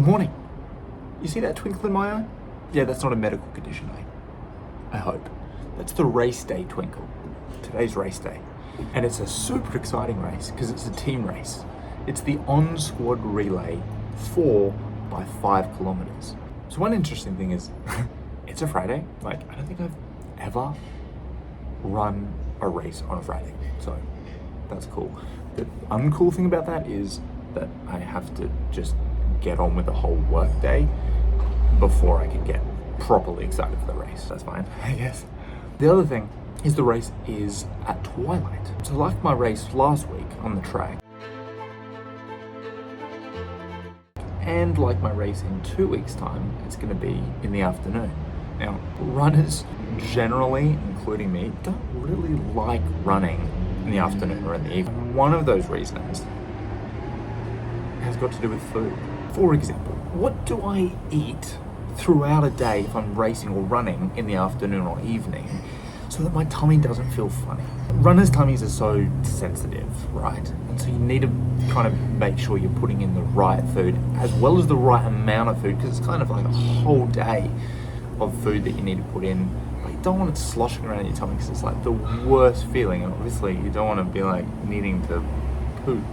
Good morning. You see that twinkle in my eye? Yeah, that's not a medical condition, I hope. That's the race day twinkle. Today's race day. And it's a super exciting race because it's a team race. It's the on-squad relay 4 by 5 kilometers. So one interesting thing is, it's a Friday. Like, I don't think I've ever run a race on a Friday. So that's cool. The uncool thing about that is that I have to just get on with the whole work day before I can get properly excited for the race. That's fine, I guess. The other thing is the race is at twilight. So like my race last week on the track, and like my race in 2 weeks' time, it's gonna be in the afternoon. Now, runners generally, including me, don't really like running in the afternoon or in the evening. One of those reasons has got to do with food. For example, what do I eat throughout a day if I'm racing or running in the afternoon or evening so that my tummy doesn't feel funny? Runners' tummies are so sensitive, right? And so you need to kind of make sure you're putting in the right food as well as the right amount of food, because it's kind of like a whole day of food that you need to put in. But you don't want it sloshing around in your tummy because it's like the worst feeling. And obviously you don't want to be like needing to poop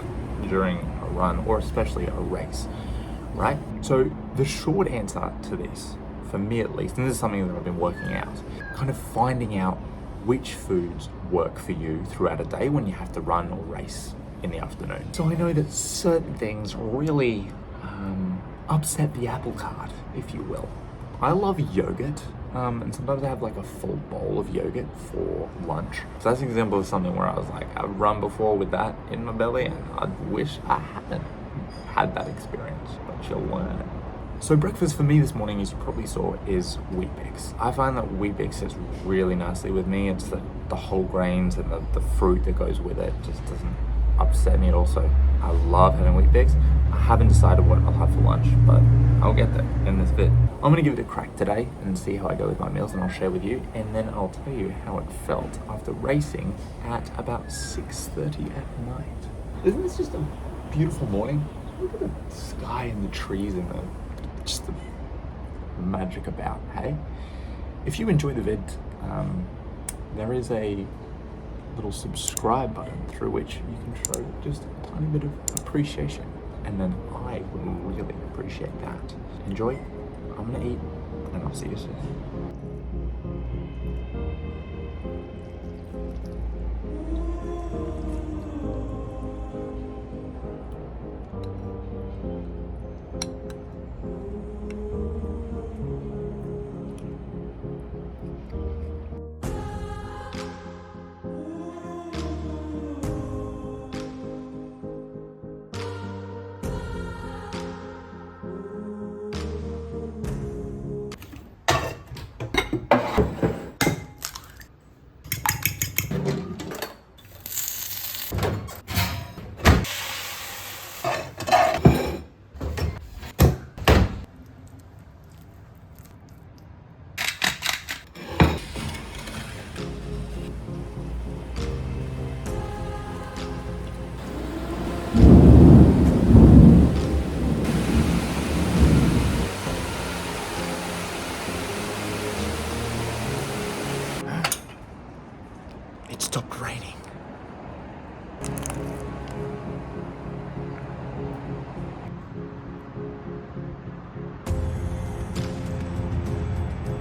during a run or especially a race, right? So the short answer to this, for me at least, and this is something that I've been working out, kind of finding out which foods work for you throughout a day when you have to run or race in the afternoon. So I know that certain things really upset the apple cart, if you will. I love yogurt, and sometimes I have like a full bowl of yogurt for lunch. So that's an example of something where I was like, I've run before with that in my belly, and I wish I hadn't had that experience, but you'll learn. So breakfast for me this morning, as you probably saw, is Wheat Bix. I find that Wheat Bix sits really nicely with me. It's the whole grains and the fruit that goes with it just doesn't upset me at all. So I love having Wheat Bix. I haven't decided what I'll have for lunch, but I'll get there in this vid. I'm gonna give it a crack today and see how I go with my meals, and I'll share with you, and then I'll tell you how it felt after racing at about 6:30 at night. Isn't this just a beautiful morning? Look at the sky and the trees and just the magic about, hey? If you enjoy the vid, there is a little subscribe button through which you can show just a tiny bit of appreciation, and then I would really appreciate that. Enjoy, I'm gonna eat, and I'll see you soon. It stopped raining.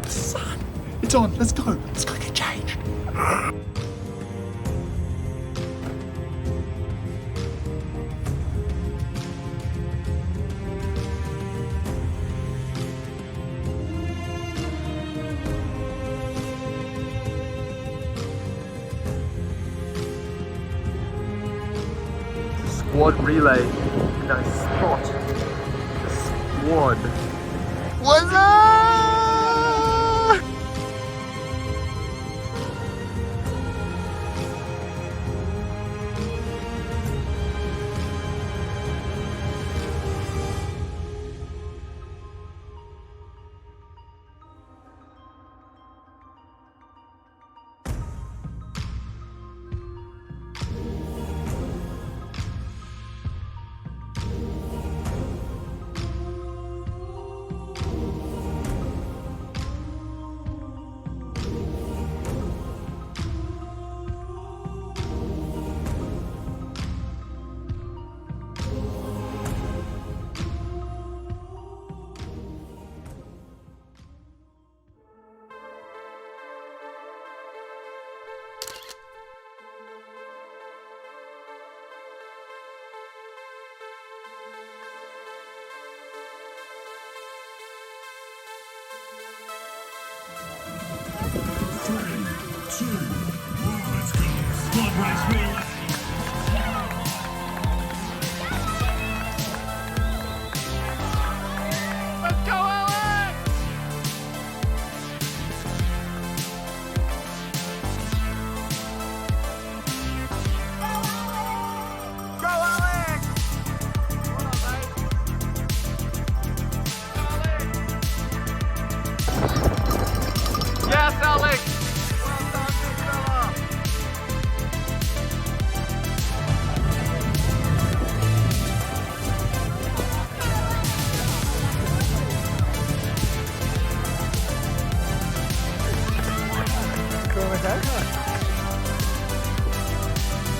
The sun! It's on, let's go! Let's go get changed! Squad relay. Nice spot. Squad. What's up?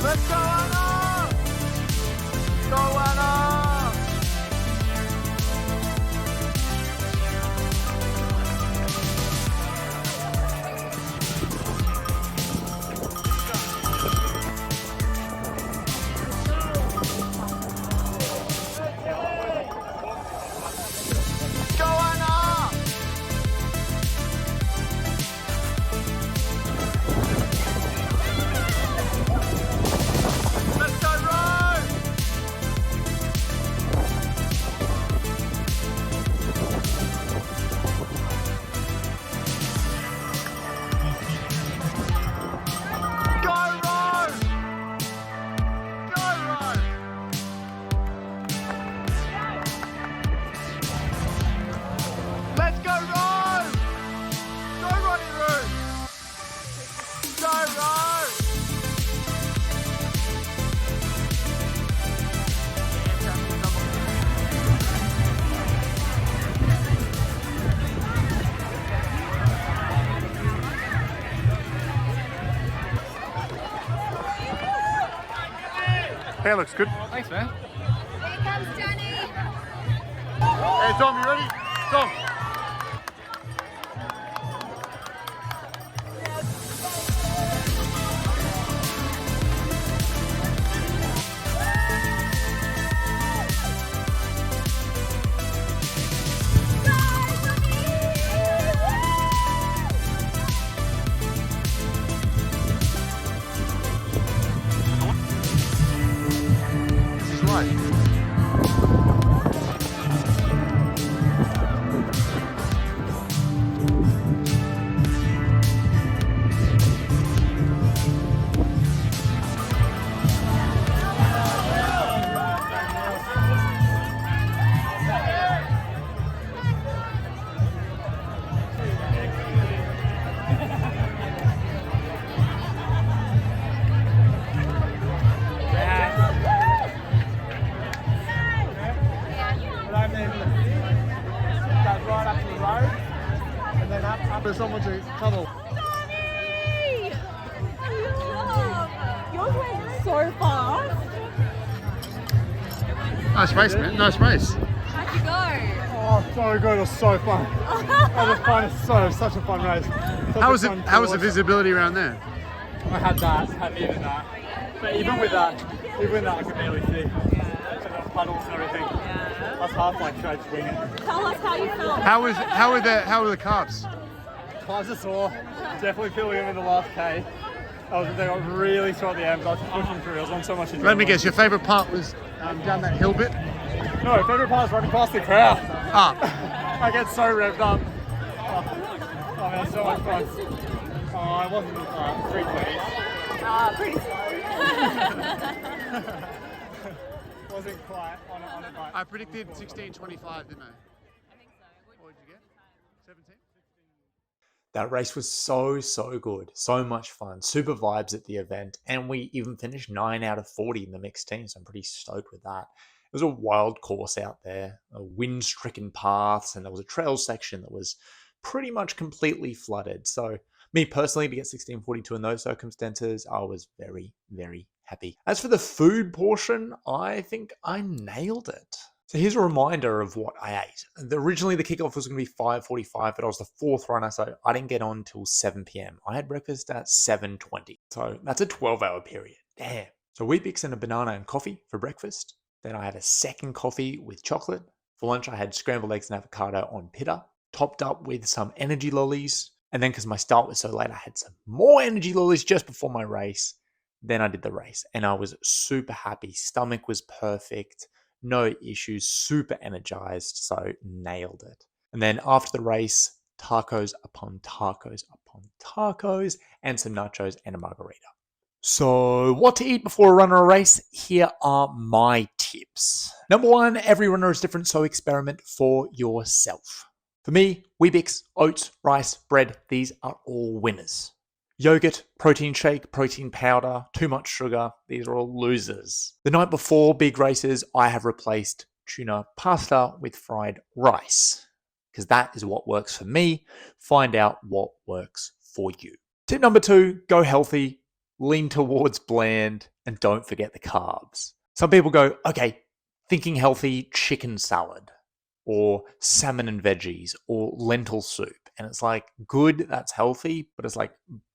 Let's go, Anna! Go, Anna! Go, Anna! Let's go, Rose! Go, Rose! Go, Rose! Let's go, Rose! Go, Ronnie Rose! Go, Rose! Hair looks good. Thanks, man. Here comes Johnny. Hey, Tom, you ready? Tom. This is right. Right up to the road, and then up There's someone to cuddle. Johnny! Yours went so fast. Nice race, man. Nice race. How'd you go? Oh, so good. It was so fun. I just find it such a fun race. How was it? How was the visibility around there? I had that, had even that. But even with that, I could barely see. So there were puddles and everything. I was half like tried to wing it. Tell us how you felt. How were the calves? Calves are sore. Definitely feeling them in the last K. They got really sore at the end, but I was just pushing through. I was on so much adrenaline. Let me guess. Your favourite part was down that hill bit. No, favourite part is running past the crowd. Ah, I get so revved up. Oh man, so much fun. Oh, I wasn't 320s. Pretty slow. Wasn't quite on it, but I predicted 16:25, didn't I? I think so. What did you get? 17. That race was so good. So much fun. Super vibes at the event. And we even finished 9 out of 40 in the mixed team. So I'm pretty stoked with that. It was a wild course out there. Wind-stricken paths. And there was a trail section that was pretty much completely flooded. So me personally, to get 16:42 in those circumstances, I was very, very happy. As for the food portion, I think I nailed it. So here's a reminder of what I ate. Originally, the kickoff was going to be 5:45, but I was the fourth runner, so I didn't get on till 7 p.m. I had breakfast at 7:20. So that's a 12-hour period. Damn. So Wheat Bix and a banana and coffee for breakfast. Then I had a second coffee with chocolate. For lunch, I had scrambled eggs and avocado on pita, topped up with some energy lollies. And then because my start was so late, I had some more energy lollies just before my race. Then I did the race and I was super happy. Stomach was perfect, no issues, super energized. So nailed it. And then after the race, tacos upon tacos upon tacos and some nachos and a margarita. So what to eat before a run or a race? Here are my tips. Number one, every runner is different, so experiment for yourself. For me, Weebix, oats, rice, bread, these are all winners. Yogurt, protein shake, protein powder, too much sugar, these are all losers. The night before big races, I have replaced tuna pasta with fried rice because that is what works for me. Find out what works for you. Tip number two, go healthy, lean towards bland, and don't forget the carbs. Some people go, okay, thinking healthy, chicken salad, or salmon and veggies, or lentil soup. And it's like, good, that's healthy, but it's like,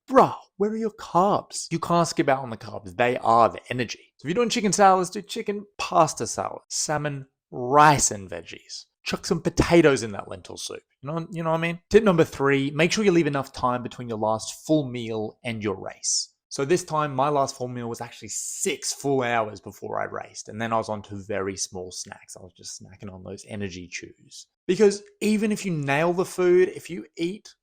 bruh, where are your carbs? You can't skip out on the carbs. They are the energy. So if you're doing chicken salads, do chicken pasta salad, salmon, rice, and veggies. Chuck some potatoes in that lentil soup. You know what I mean? Tip number three, make sure you leave enough time between your last full meal and your race. So this time, my last full meal was actually 6 full hours before I raced. And then I was on to very small snacks. I was just snacking on those energy chews. Because even if you nail the food, if you eat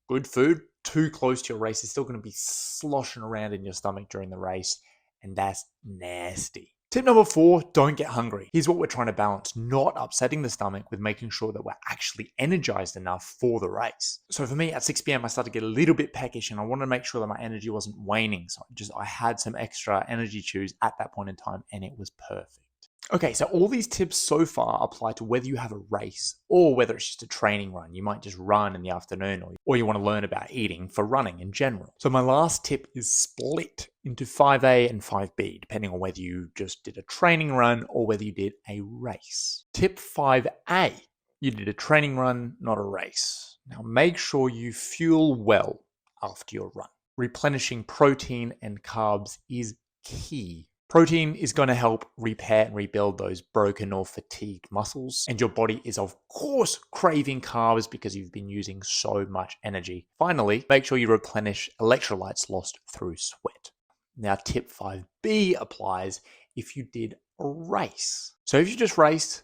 good food too close to your race, it's still going to be sloshing around in your stomach during the race. And that's nasty. Tip number four, don't get hungry. Here's what we're trying to balance, not upsetting the stomach with making sure that we're actually energized enough for the race. So for me, at 6 p.m., I started to get a little bit peckish and I wanted to make sure that my energy wasn't waning. So I had some extra energy chews at that point in time and it was perfect. Okay, so all these tips so far apply to whether you have a race or whether it's just a training run. You might just run in the afternoon or you want to learn about eating for running in general. So my last tip is split into 5A and 5B, depending on whether you just did a training run or whether you did a race. Tip 5A, you did a training run, not a race. Now make sure you fuel well after your run. Replenishing protein and carbs is key. Protein is going to help repair and rebuild those broken or fatigued muscles. And your body is, of course, craving carbs because you've been using so much energy. Finally, make sure you replenish electrolytes lost through sweat. Now, tip 5B applies if you did a race. So if you just raced,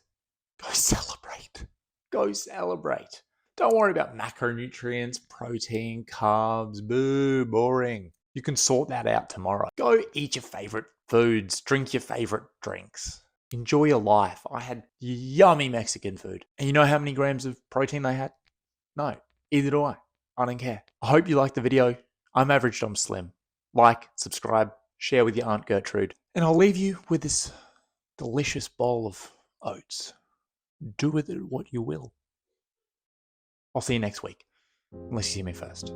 go celebrate. Go celebrate. Don't worry about macronutrients, protein, carbs, boo, boring. You can sort that out tomorrow. Go eat your favorite foods, drink your favorite drinks. Enjoy your life. I had yummy Mexican food. And you know how many grams of protein they had? No, either do I. I don't care. I hope you liked the video. I'm Average Dom Slim. Like, subscribe, share with your Aunt Gertrude. And I'll leave you with this delicious bowl of oats. Do with it what you will. I'll see you next week. Unless you see me first.